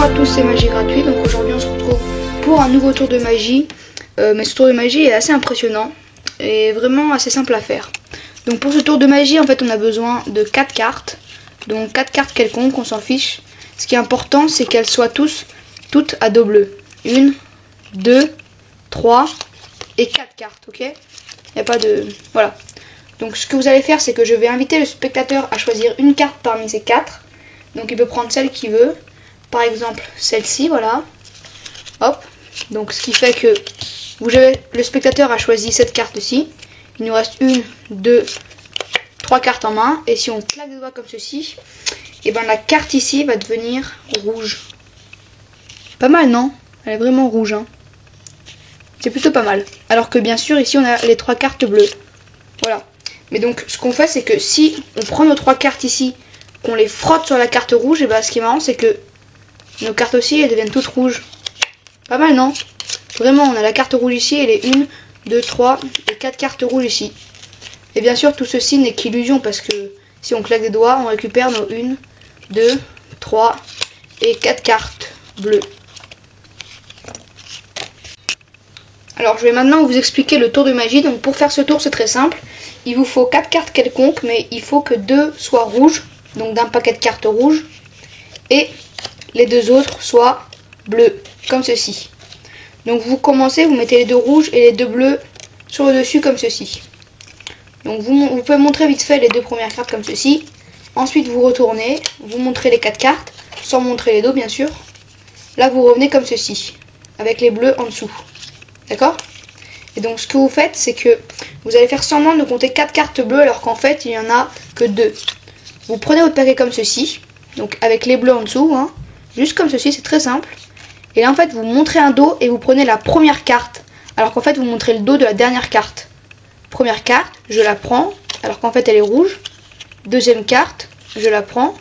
à tous, c'est Magie Gratuit. Donc aujourd'hui on se retrouve pour un nouveau tour de magie. Mais ce tour de magie est assez impressionnant et vraiment assez simple à faire. Donc pour ce tour de magie, en fait, on a besoin de 4 cartes. Donc 4 cartes quelconques, on s'en fiche. Ce qui est important, c'est qu'elles soient toutes à dos bleu. 1, 2, 3 et 4 cartes, ok? Il n'y a pas de... Voilà. Donc ce que vous allez faire, c'est que je vais inviter le spectateur à choisir une carte parmi ces 4. Donc il peut prendre celle qu'il veut. Par exemple celle-ci, voilà. Hop. Donc ce qui fait que le spectateur a choisi cette carte-ci. Il nous reste 1, 2, 3 cartes en main. Et si on claque des doigts comme ceci, et ben la carte ici va devenir rouge. Pas mal, non? Elle est vraiment rouge, hein. C'est plutôt pas mal. Alors que bien sûr ici on a les 3 cartes bleues. Voilà. Mais donc ce qu'on fait, c'est que si on prend nos 3 cartes ici, qu'on les frotte sur la carte rouge, et ben ce qui est marrant, c'est que nos cartes aussi, elles deviennent toutes rouges. Pas mal, non? Vraiment, on a la carte rouge ici et les 1, 2, 3 et 4 cartes rouges ici. Et bien sûr, tout ceci n'est qu'illusion parce que si on claque des doigts, on récupère nos 1, 2, 3 et 4 cartes bleues. Alors, je vais maintenant vous expliquer le tour de magie. Donc, pour faire ce tour, c'est très simple. Il vous faut 4 cartes quelconques, mais il faut que 2 soient rouges. Donc, d'un paquet de cartes rouges. Et les 2 autres soient bleus, comme ceci. Donc vous commencez, vous mettez les 2 rouges et les 2 bleus sur le dessus comme ceci. Donc vous pouvez montrer vite fait les 2 premières cartes comme ceci. Ensuite vous retournez, vous montrez les 4 cartes, sans montrer les dos bien sûr. Là vous revenez comme ceci, avec les bleus en dessous. D'accord? Et donc ce que vous faites, c'est que vous allez faire semblant de compter 4 cartes bleues alors qu'en fait il n'y en a que 2. Vous prenez votre paquet comme ceci, donc avec les bleus en dessous, hein, juste comme ceci, c'est très simple. Et là en fait vous montrez un dos et vous prenez la première carte. Alors qu'en fait vous montrez le dos de la dernière carte. Première carte, je la prends alors qu'en fait elle est rouge. Deuxième carte, je la prends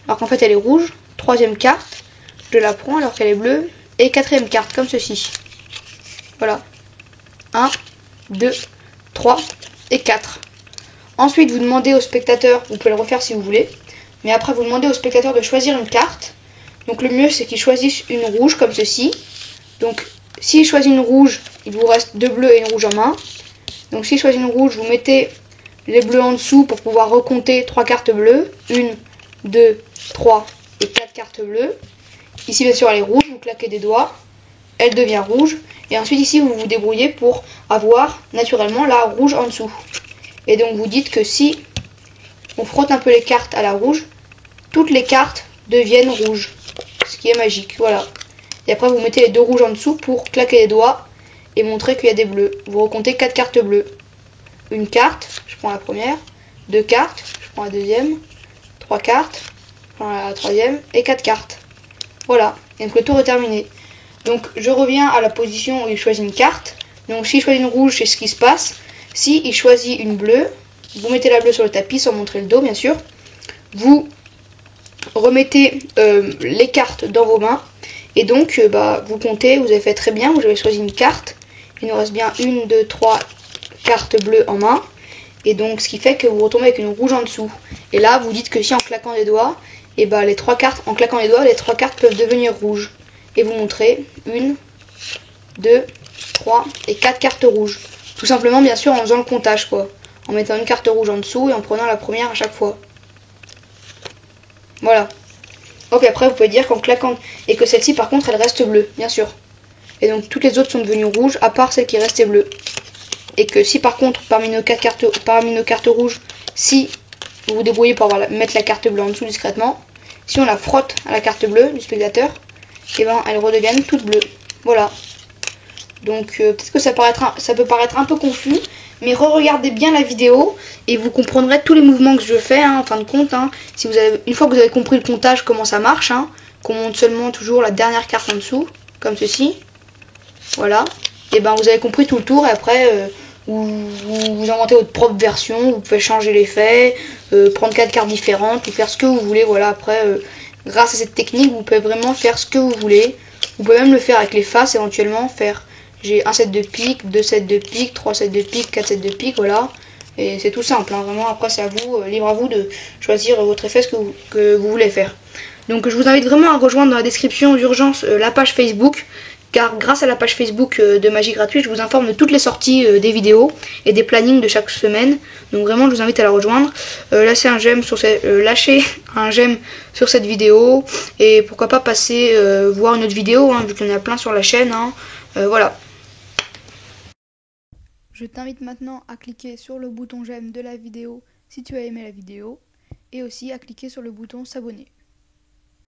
alors qu'en fait elle est rouge. Troisième carte, je la prends alors qu'elle est bleue. Et quatrième carte, comme ceci. Voilà. 1, 2, 3 et 4. Ensuite vous demandez au spectateur, vous pouvez le refaire si vous voulez. Mais après vous demandez au spectateur de choisir une carte. Donc le mieux c'est qu'il choisisse une rouge comme ceci. Donc s'il choisit une rouge, il vous reste 2 bleus et une rouge en main. Donc s'il choisit une rouge, vous mettez les bleus en dessous pour pouvoir recompter 3 cartes bleues. 1, 2, 3 et 4 cartes bleues. Ici bien sûr elle est rouge, vous claquez des doigts. Elle devient rouge. Et ensuite ici vous vous débrouillez pour avoir naturellement la rouge en dessous. Et donc vous dites que si on frotte un peu les cartes à la rouge, toutes les cartes deviennent rouges. Ce qui est magique, voilà. Et après vous mettez les 2 rouges en dessous pour claquer les doigts et montrer qu'il y a des bleus. Vous recomptez 4 cartes bleues. Une carte, je prends la première. 2 cartes, je prends la deuxième. 3 cartes, je prends la troisième. Et 4 cartes. Voilà, et donc le tour est terminé. Donc je reviens à la position où il choisit une carte. Donc s'il choisit une rouge, c'est ce qui se passe. S'il choisit une bleue, vous mettez la bleue sur le tapis sans montrer le dos bien sûr. Vous remettez les cartes dans vos mains et donc vous comptez, vous avez fait très bien, vous avez choisi une carte, il nous reste bien 1, 2, 3 cartes bleues en main et donc ce qui fait que vous retombez avec une rouge en dessous et là vous dites que si en claquant les doigts, et les 3 cartes, en claquant les doigts, les 3 cartes peuvent devenir rouges et vous montrez 1, 2, 3 et 4 cartes rouges, tout simplement bien sûr en faisant le comptage quoi, en mettant une carte rouge en dessous et en prenant la première à chaque fois. Voilà. Ok, après vous pouvez dire qu'en claquant et que celle-ci par contre elle reste bleue, bien sûr. Et donc toutes les autres sont devenues rouges à part celle qui restait bleue. Et que si par contre parmi nos cartes rouges, si vous vous débrouillez pour mettre la carte bleue en dessous discrètement, si on la frotte à la carte bleue du spectateur, et ben elles redeviennent toutes bleues. Voilà. Donc peut-être que ça peut paraître un peu confus, mais re-regardez bien la vidéo et vous comprendrez tous les mouvements que je fais, hein, en fin de compte. Hein, si vous avez, une fois que vous avez compris le comptage, comment ça marche, hein, qu'on monte seulement toujours la dernière carte en dessous, comme ceci. Voilà. Et ben vous avez compris tout le tour et après vous inventez votre propre version, vous pouvez changer l'effet, prendre 4 cartes différentes, ou faire ce que vous voulez. Voilà, après grâce à cette technique, vous pouvez vraiment faire ce que vous voulez. Vous pouvez même le faire avec les faces éventuellement, faire... J'ai un set de pique, 2 sets de pique, 3 sets de pique, 4 sets de pique, voilà. Et c'est tout simple, hein, vraiment. Après, c'est à vous, libre à vous de choisir votre effet, ce que vous voulez faire. Donc je vous invite vraiment à rejoindre dans la description d'urgence la page Facebook, car grâce à la page Facebook de Magie Gratuite, je vous informe de toutes les sorties des vidéos et des plannings de chaque semaine. Donc vraiment, je vous invite à la rejoindre. Lâchez un j'aime sur cette vidéo et pourquoi pas passer voir une autre vidéo, hein, vu qu'il y en a plein sur la chaîne. Hein. Voilà. Je t'invite maintenant à cliquer sur le bouton j'aime de la vidéo si tu as aimé la vidéo et aussi à cliquer sur le bouton s'abonner.